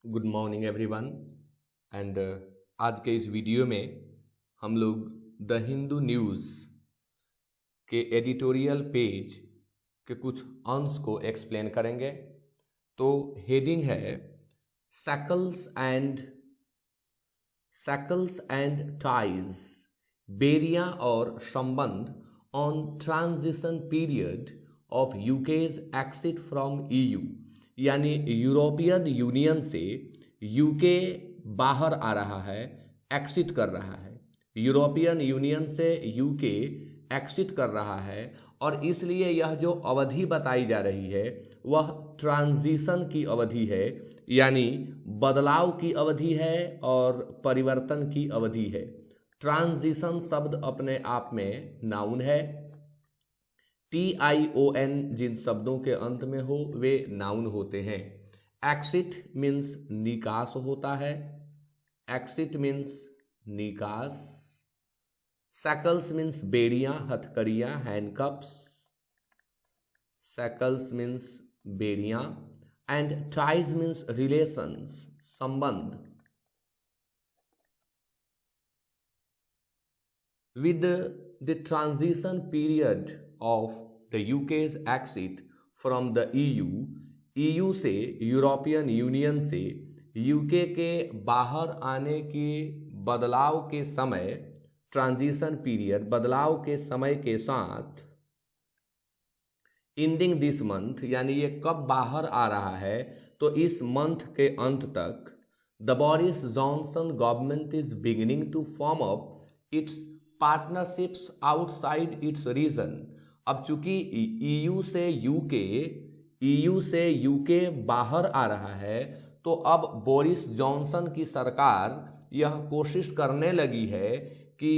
Good morning everyone and आज के इस वीडियो में हम लोग द हिंदू न्यूज़ के एडिटोरियल पेज के कुछ अंश को एक्सप्लेन करेंगे। तो हेडिंग है शैकल्स एंड टाइज, बेरियां और संबंध on transition period of UK's exit from EU, यानी यूरोपियन यूनियन से यूके बाहर आ रहा है, एक्सिट कर रहा है। यूरोपियन यूनियन से यूके एक्सिट कर रहा है और इसलिए यह जो अवधि बताई जा रही है वह ट्रांजिशन की अवधि है, यानी बदलाव की अवधि है और परिवर्तन की अवधि है। ट्रांजिशन शब्द अपने आप में नाउन है। TION जिन शब्दों के अंत में हो वे नाउन होते हैं। एक्सिट मीन्स निकास होता है, एक्सिट मीन्स निकास। शैकल्स मीन्स बेड़ियां, हथकड़ियां, हैंडकप्स। शैकल्स मीन्स बेड़ियां एंड टाइज मीन्स रिलेशंस, संबंध। With the transition period of the UK's exit from the EU से, यूरोपियन यूनियन से यूके के बाहर आने के बदलाव के समय, ट्रांजिशन पीरियड बदलाव के समय के साथ, इंडिंग दिस मंथ, यानी ये कब बाहर आ रहा है तो इस मंथ के अंत तक, the Boris Johnson government is beginning to form up its partnerships outside its region. अब चूंकि ईयू से यूके बाहर आ रहा है तो अब बोरिस जॉनसन की सरकार यह कोशिश करने लगी है कि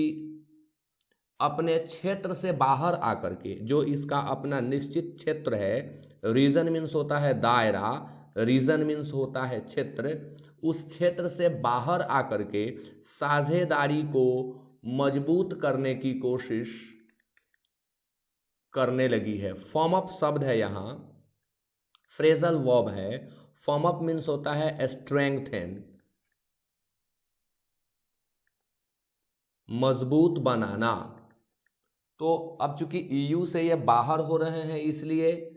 अपने क्षेत्र से बाहर आकर के, जो इसका अपना निश्चित क्षेत्र है, रीजन मीन्स होता है दायरा, रीजन मीन्स होता है क्षेत्र, उस क्षेत्र से बाहर आकर के साझेदारी को मजबूत करने की कोशिश करने लगी है। फॉर्म अप शब्द है यहाँ, फ्रेजल वर्ब है। फॉर्म अप मीन्स होता है स्ट्रेंथन, मजबूत बनाना। तो अब चूंकि ईयू से ये बाहर हो रहे हैं इसलिए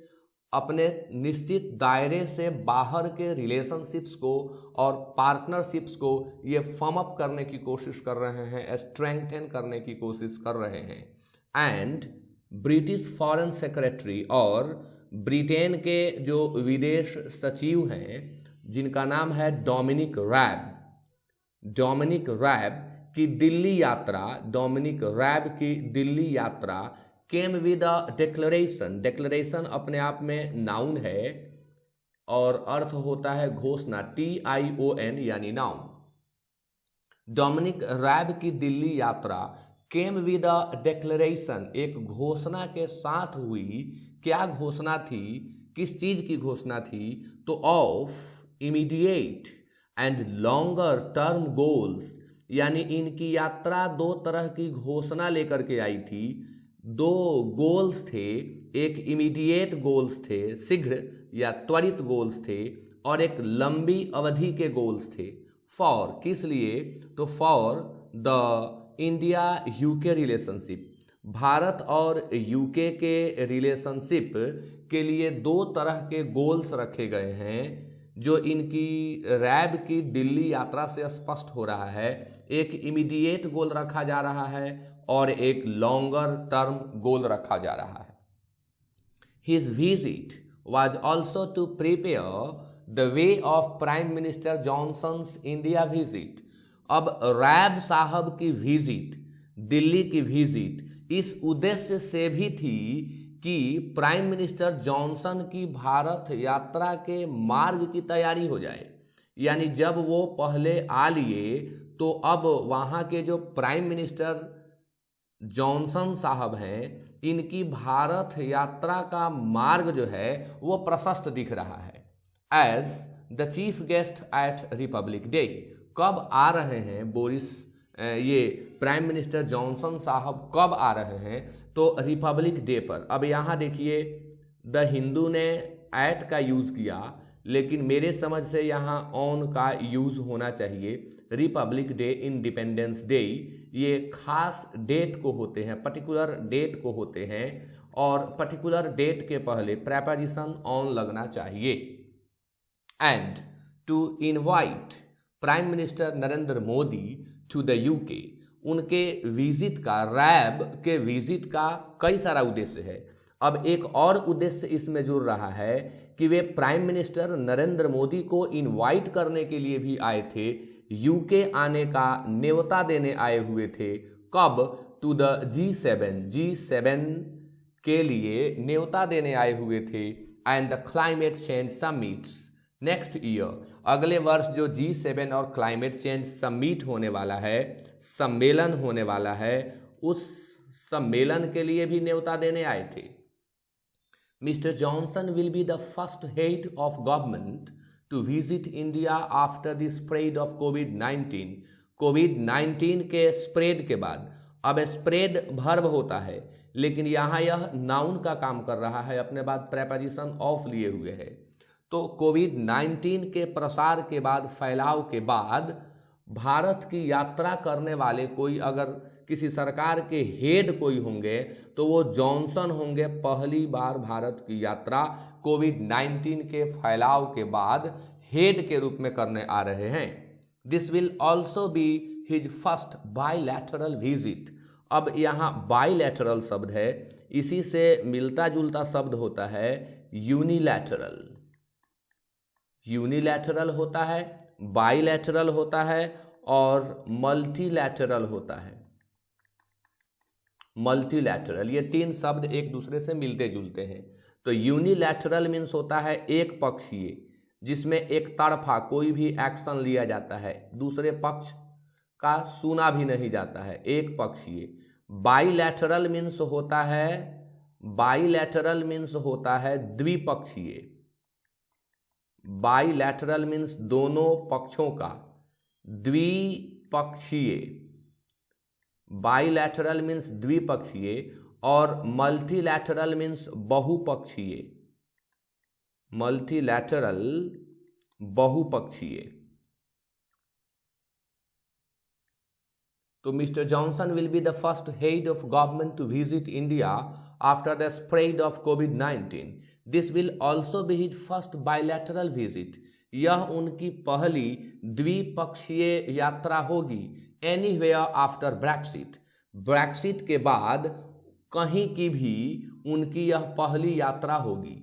अपने निश्चित दायरे से बाहर के रिलेशनशिप्स को और पार्टनरशिप्स को ये फर्म अप करने की कोशिश कर रहे हैं, स्ट्रेंथन करने की कोशिश कर रहे हैं। एंड ब्रिटिश फॉरेन सेक्रेटरी, और ब्रिटेन के जो विदेश सचिव हैं जिनका नाम है डोमिनिक रैब की दिल्ली यात्रा केम विद अ डिक्लेरेशन अपने आप में नाउन है और अर्थ होता है घोषणा, TION यानी नाउन। डोमिनिक रैब की दिल्ली यात्रा केम विद अ डिक्लेरेशन, एक घोषणा के साथ हुई। क्या घोषणा थी, किस चीज की घोषणा थी? तो of immediate and longer term goals, यानी इनकी यात्रा दो तरह की घोषणा लेकर के आई थी। दो गोल्स थे, एक इमीडिएट गोल्स थे, शीघ्र या त्वरित गोल्स थे, और एक लंबी अवधि के गोल्स थे। फॉर, किस लिए? तो for the India UK relationship, Bharat और यूके के रिलेशनशिप के लिए दो तरह के गोल्स रखे गए हैं जो इनकी रैब की दिल्ली यात्रा से स्पष्ट हो रहा है। एक इमीडिएट गोल रखा जा रहा है और एक लॉन्गर टर्म गोल रखा जा रहा है। His visit was also to prepare the way of Prime Minister Johnson's India visit। अब रैब साहब की विजिट, दिल्ली की विजिट इस उद्देश्य से भी थी कि प्राइम मिनिस्टर जॉनसन की भारत यात्रा के मार्ग की तैयारी हो जाए। यानी जब वो पहले आ लिए तो अब वहाँ के जो प्राइम मिनिस्टर जॉनसन साहब हैं, इनकी भारत यात्रा का मार्ग जो है वो प्रशस्त दिख रहा है। As the chief guest at Republic Day, कब आ रहे हैं ये प्राइम मिनिस्टर जॉनसन साहब कब आ रहे हैं? तो रिपब्लिक डे पर। अब यहाँ देखिए द हिंदू ने एट का यूज़ किया, लेकिन मेरे समझ से यहाँ ऑन का यूज होना चाहिए। रिपब्लिक डे, इंडिपेंडेंस डे, ये खास डेट को होते हैं, पर्टिकुलर डेट को होते हैं, और पर्टिकुलर डेट के पहले प्रेपोजिशन ऑन लगना चाहिए। And to invite Prime Minister Narendra Modi to the UK, उनके विजिट का, रैब के विजिट का कई सारा उद्देश्य है। अब एक और उद्देश्य इसमें जुड़ रहा है कि वे प्राइम मिनिस्टर नरेंद्र मोदी को इनवाइट करने के लिए भी आए थे, यूके आने का न्योता देने आए हुए थे। कब? टू द G7 के लिए न्योता देने आए हुए थे। And the climate change summits next year, अगले वर्ष जो G7 और क्लाइमेट चेंज समिट होने वाला है, सम्मेलन होने वाला है, उस सम्मेलन के लिए भी न्योता देने आए थे। Mr. Johnson will be the first head of government to visit India after the spread of COVID-19. कोविड-19 के स्प्रेड के बाद, अब स्प्रेड वर्ब होता है, लेकिन यहाँ यह नाउन का काम कर रहा है, अपने बाद प्रेपोजिशन ऑफ लिए हुए है। तो कोविड-19 के प्रसार के बाद, फैलाव के बाद, भारत की यात्रा करने वाले कोई अगर किसी सरकार के हेड कोई होंगे तो वो जॉनसन होंगे। पहली बार भारत की यात्रा कोविड-19 के फैलाव के बाद हेड के रूप में करने आ रहे हैं। This will also be his first bilateral visit. अब यहाँ बायलैटरल शब्द है, इसी से मिलता जुलता शब्द होता है यूनिलैटरल। यूनिलैटरल होता है, बायलैटरल होता है और मल्टीलैटरल होता है। मल्टीलैटरल, ये तीन शब्द एक दूसरे से मिलते जुलते हैं। तो यूनिलैटरल मीन्स होता है एक पक्षीय, जिसमें एक तरफा कोई भी एक्शन लिया जाता है, दूसरे पक्ष का सुना भी नहीं जाता है, एक पक्षीय। बाइलैटरल मीन्स होता है, बाइलैटरल मीन्स होता है द्विपक्षीय। बाइलैटरल मीन्स दोनों पक्षों का, द्विपक्षीय। बाइलैटरल मीन्स द्विपक्षीय और मल्टीलैटरल मीन्स बहुपक्षीय। मल्टीलैटरल बहुपक्षीय। तो mister Johnson will be the first head of government to visit India after the spread of कोविड-19। This will also be his first bilateral visit. यह उनकी पहली द्विपक्षीय यात्रा होगी। एनीवेयर आफ्टर ब्रेक्सिट, ब्रेक्सिट के बाद कहीं की भी उनकी यह पहली यात्रा होगी।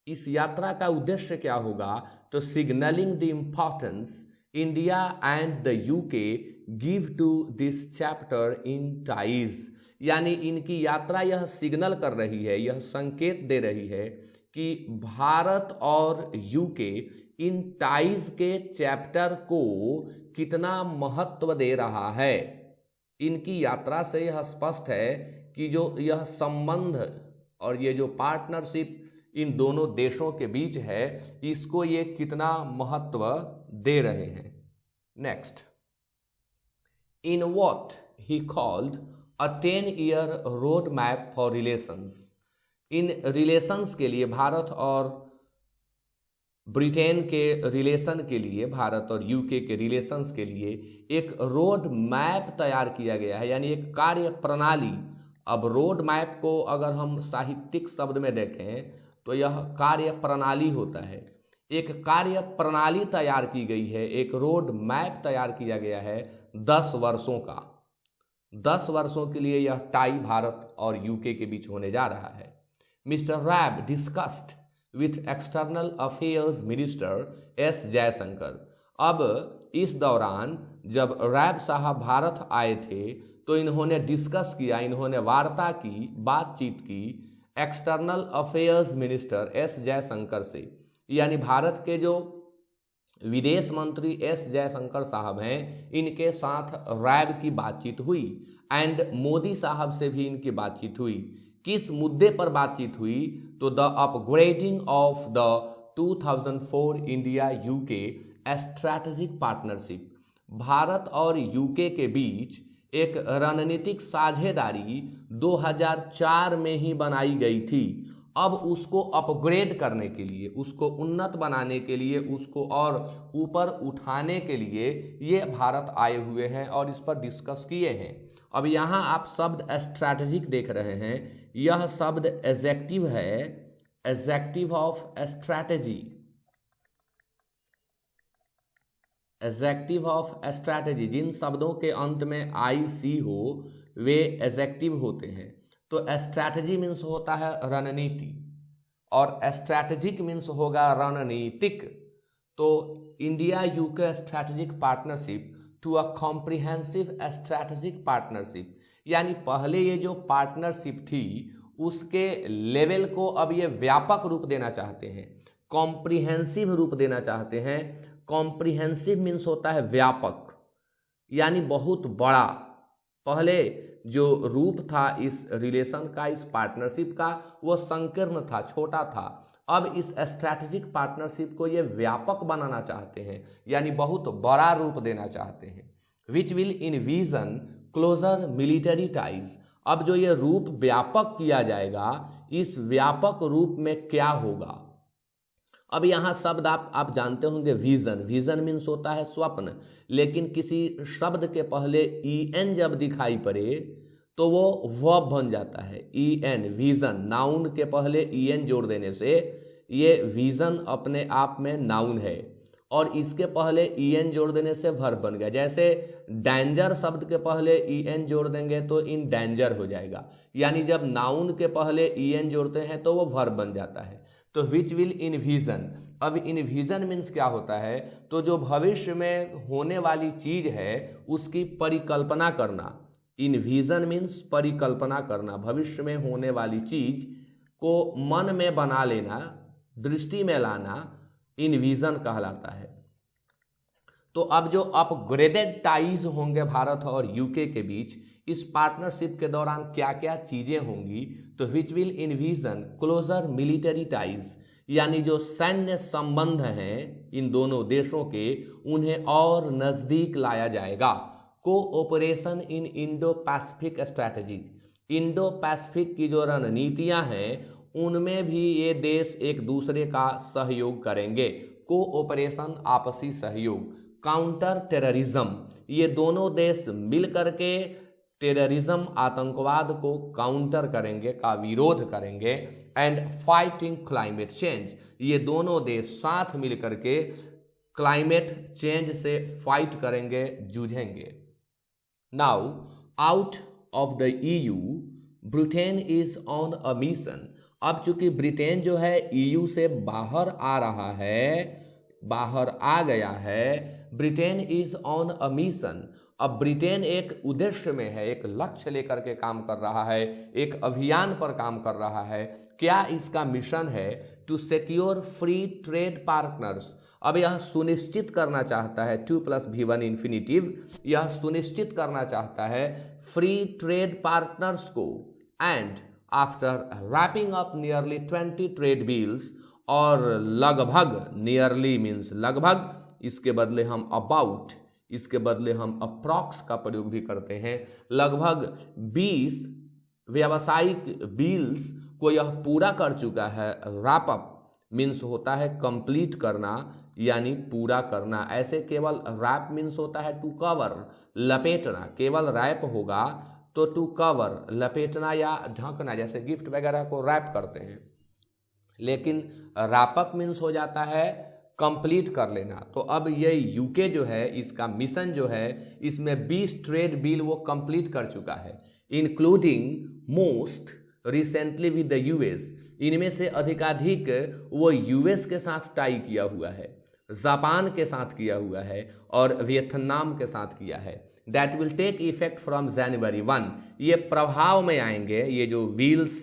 इस यात्रा का उद्देश्य क्या होगा? तो signalling the importance India and the UK give to this chapter in ties. यानी इनकी यात्रा यह सिग्नल कर रही है, यह संकेत दे रही है कि भारत और यूके इन टाइज के चैप्टर को कितना महत्व दे रहा है। इनकी यात्रा से यह स्पष्ट है कि जो यह संबंध और ये जो पार्टनरशिप इन दोनों देशों के बीच है, इसको ये कितना महत्व दे रहे हैं। Next, in what he called a 10-year road map for relations. In relations के लिए, भारत और ब्रिटेन के रिलेशन के लिए, भारत और यूके के रिलेशंस के लिए एक रोड मैप तैयार किया गया है, यानी एक कार्य प्रणाली। अब रोड मैप को अगर हम साहित्यिक शब्द में देखें तो यह कार्य प्रणाली होता है। एक कार्य प्रणाली तैयार की गई है, एक रोड मैप तैयार किया गया है 10 वर्षों का। 10 वर्षों के लिए यह टाई भारत और यूके के बीच होने जा रहा है। Mister Raab discussed with external affairs minister S Jaishankar. अब इस दौरान जब रैब साहब भारत आए थे तो इन्होंने डिस्कस किया, इन्होंने वार्ता की, बातचीत की external affairs minister S Jaishankar से। यानी भारत के जो विदेश मंत्री एस जयशंकर साहब हैं, इनके साथ रैब की बातचीत हुई। एंड मोदी साहब से भी इनकी बातचीत हुई। किस मुद्दे पर बातचीत हुई? तो the upgrading of the 2004 India UK strategic partnership. Bharat और यूके के बीच एक रणनीतिक साझेदारी 2004 में ही बनाई गई थी अब उसको अपग्रेड करने के लिए, उसको उन्नत बनाने के लिए, उसको और ऊपर उठाने के लिए ये भारत आए हुए हैं और इस पर डिस्कस किए हैं। अब यहाँ आप शब्द स्ट्रैटेजिक देख रहे हैं, यह शब्द एडजेक्टिव है, adjective of strategy, adjective of strategy. जिन शब्दों के अंत में आई सी हो वे एडजेक्टिव होते हैं। तो स्ट्रैटेजी मीन्स होता है रणनीति और स्ट्रैटेजिक मीन्स होगा रणनीतिक। तो India UK strategic partnership to a comprehensive strategic partnership, यानी पहले ये जो पार्टनरशिप थी उसके लेवल को अब ये व्यापक रूप देना चाहते हैं, कॉम्प्रिहेंसिव रूप देना चाहते हैं। कॉम्प्रिहेंसिव मीन्स होता है व्यापक, यानी बहुत बड़ा। पहले जो रूप था इस रिलेशन का, इस पार्टनरशिप का, वो संकीर्ण था, छोटा था। अब इस स्ट्रैटेजिक पार्टनरशिप को ये व्यापक बनाना चाहते हैं, यानी बहुत बड़ा रूप देना चाहते हैं। Which will envision closer military ties. अब जो ये रूप व्यापक किया जाएगा, इस व्यापक रूप में क्या होगा? अब यहाँ शब्द आप जानते होंगे विजन। विजन मीन्स होता है स्वप्न, लेकिन किसी शब्द के पहले en जब दिखाई पड़े तो वो वर्ब बन जाता है। en विजन, नाउन के पहले en जोड़ देने से ये विजन अपने आप में नाउन है और इसके पहले en जोड़ देने से वर्ब बन गया। जैसे डेंजर शब्द के पहले en जोड़ देंगे तो इन डेंजर हो जाएगा, यानी जब नाउन के पहले en जोड़ते हैं तो वो वर्ब बन जाता है। तो विच विल इनविजन, अब इनविजन मीन्स क्या होता है? तो जो भविष्य में होने वाली चीज है उसकी परिकल्पना करना। इनविजन मीन्स परिकल्पना करना, भविष्य में होने वाली चीज को मन में बना लेना, दृष्टि में लाना, इनविजन कहलाता है। तो अब जो अपग्रेडेड टाइज होंगे भारत और यूके के बीच, इस पार्टनरशिप के दौरान क्या क्या चीजें होंगी? तो which will envision closer military ties, यानी जो सैन्य संबंध हैं इन दोनों देशों के, उन्हें और नजदीक लाया जाएगा। कोऑपरेशन इन Indo Pacific strategies, Indo Pacific की जो रणनीतियां हैं उनमें भी ये देश एक दूसरे का सहयोग करेंगे। कोऑपरेशन आपसी सहयोग। काउंटर टेररिज्म, ये दोनों देश मिल करके टेररिज्म आतंकवाद को काउंटर करेंगे, का विरोध करेंगे। एंड फाइटिंग क्लाइमेट चेंज, ये दोनों देश साथ मिल करके क्लाइमेट चेंज से फाइट करेंगे, जूझेंगे। Now out of the EU Britain is on a mission. अब चूंकि ब्रिटेन जो है EU से बाहर आ रहा है, बाहर आ गया है, Britain is on a mission. अब ब्रिटेन एक उद्देश्य में है, एक लक्ष्य लेकर के काम कर रहा है, एक अभियान पर काम कर रहा है। क्या इसका मिशन है? To secure free trade partners. अब यह सुनिश्चित करना चाहता है, 2+V1 इन्फिनिटिव, यह सुनिश्चित करना चाहता है फ्री ट्रेड पार्टनर्स को। And after wrapping up nearly 20 trade deals, और लगभग, नियरली मीन्स लगभग, इसके बदले हम अबाउट, इसके बदले हम अप्रॉक्स का प्रयोग भी करते हैं। लगभग 20 व्यावसायिक डील्स को यह पूरा कर चुका है। रैप अप मीन्स होता है कंप्लीट करना, यानी पूरा करना। ऐसे केवल रैप मीन्स होता है टू कवर, लपेटना। केवल रैप होगा तो टू कवर, लपेटना या ढकना, जैसे गिफ्ट वगैरह को रैप करते हैं। लेकिन रैप अप मीन्स हो जाता है कंप्लीट कर लेना। तो अब ये यूके जो है, इसका मिशन जो है, इसमें 20 ट्रेड डील वो कंप्लीट कर चुका है, including most recently with the US। इनमें से अधिकाधिक वो US के साथ टाई किया हुआ है, जापान के साथ किया हुआ है और वियतनाम के साथ किया है। That will take effect from January 1। ये प्रभाव में आएंगे, ये जो व्हील्स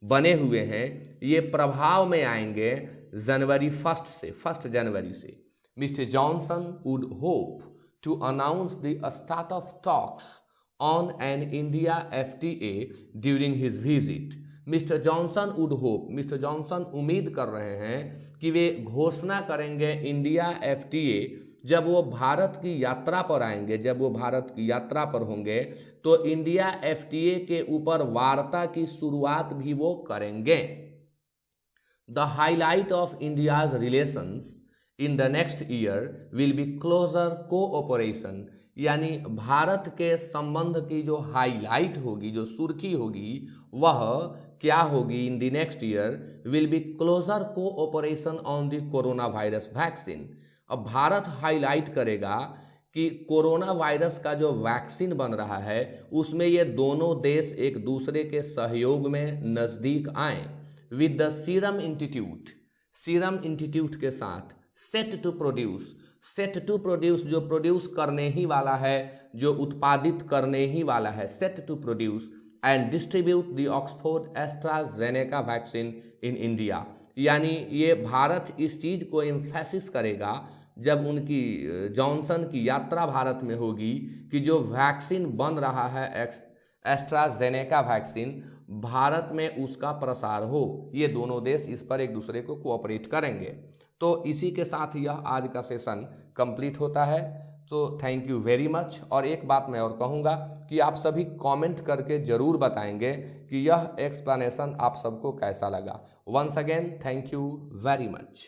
बने हुए हैं ये प्रभाव में आएंगे जनवरी 1 से, 1 जनवरी से। Mister Johnson would hope to announce the start of talks on an India FTA during his visit. Mister Johnson would hope, mister Johnson उम्मीद कर रहे हैं कि वे घोषणा करेंगे इंडिया FTA जब वो भारत की यात्रा पर आएंगे। जब वो भारत की यात्रा पर होंगे तो इंडिया FTA के ऊपर वार्ता की शुरुआत भी वो करेंगे। The highlight of India's relations in the next year will be closer cooperation, यानी भारत के संबंध की जो हाईलाइट होगी, जो सुर्खी होगी, वह क्या होगी? In the next year will be closer cooperation on the corona virus vaccine. अब भारत हाईलाइट करेगा कि कोरोना वायरस का जो वैक्सीन बन रहा है उसमें ये दोनों देश एक दूसरे के सहयोग में नज़दीक आए। विद द सीरम इंस्टीट्यूट के साथ सेट टू प्रोड्यूस जो प्रोड्यूस करने ही वाला है, जो उत्पादित करने ही वाला है, set to produce and distribute the Oxford AstraZeneca vaccine in India. यानी ये भारत इस चीज़ को एम्फेसिस करेगा जब उनकी जॉनसन की यात्रा भारत में होगी कि जो वैक्सीन बन रहा है एस्ट्राजेनेका वैक्सीन, भारत में उसका प्रसार हो। ये दोनों देश इस पर एक दूसरे को कोऑपरेट करेंगे। तो इसी के साथ यह आज का सेशन कंप्लीट होता है। तो थैंक यू वेरी मच। और एक बात मैं और कहूँगा कि आप सभी कमेंट करके ज़रूर बताएंगे कि यह एक्सप्लेनेशन आप सबको कैसा लगा। Once again thank you very much.